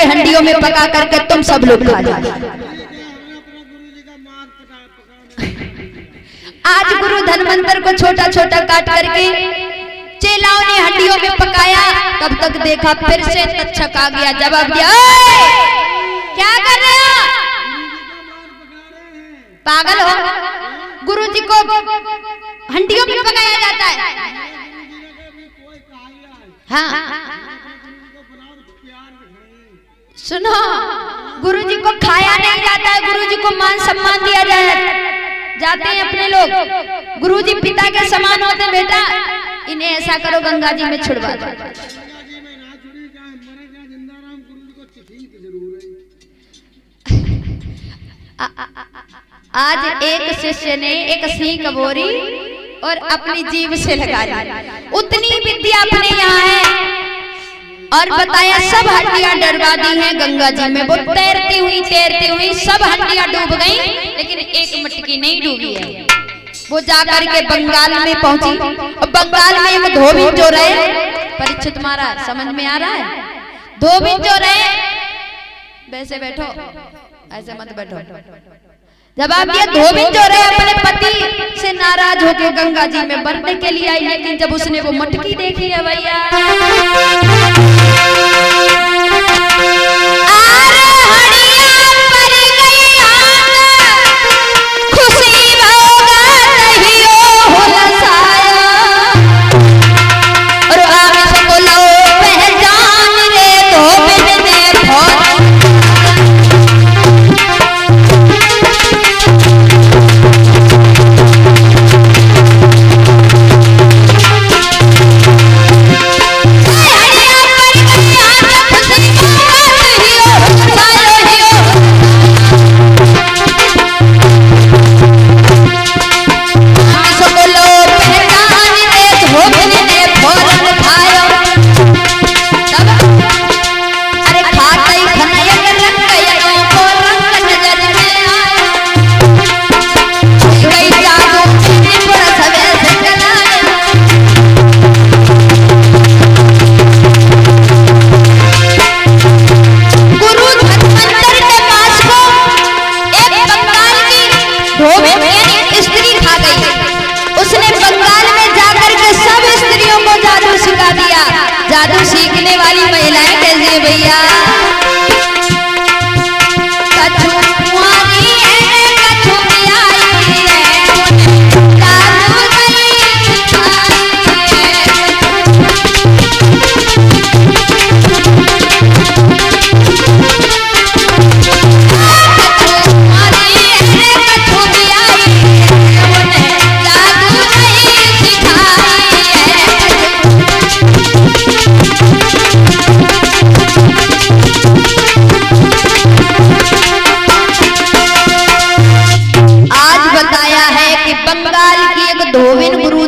हंडियों में पका करके तुम सब लोग खा जाओ। आज गुरु धन्वंतर को छोटा छोटा काट करके चेलाओं ने हंडियों में पकाया। तब तक देखा फिर से तक्षक आ गया, जवाब दिया, क्या कर रहे हो? पागल हो? गुरुजी को हंडियों में पकाया जाता है। हाँ सुनो, गुरुजी को खाया नहीं जाता है, गुरुजी को मान सम्मान दिया जाते हैं अपने लोग। गुरुजी पिता के समान होते बेटा, इन्हें ऐसा करो गंगा जी में छुड़वा दो। आज एक शिष्य ने एक सीख बोरी और अपनी जीभ से लगा ली। उतनी विद्या अपने यहाँ है और बताया सब हड्डियां डरवा दी हैं गंगा जी में। वो तैरती हुई सब हड्डियां डूब गई, लेकिन एक मटकी नहीं डूबी है। वो जाकर के बंगाल में पहुंची और बंगाल में एक धोबी जो रहे, परीक्षित महाराज समझ में आ रहा है? धोबी जो रहे, वैसे बैठो, ऐसे मत बैठो। जवाब दिया, धोबी जो रहे अपने पति से नाराज होकर गंगा जी में मरने के लिए आई, लेकिन जब उसने वो मटकी देखी है भैया, जादू सीखने वाली महिलाएं कैसी है भैया?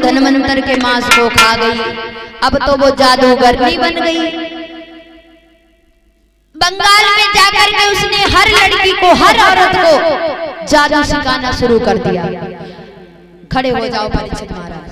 धन्वंतर के मांस को खा गई, अब तो वो जादूगरनी बन गई। बंगाल में जाकर के उसने हर लड़की को, हर औरत को जादू सिखाना शुरू कर दिया। खड़े हो जाओ परीक्षित महाराज।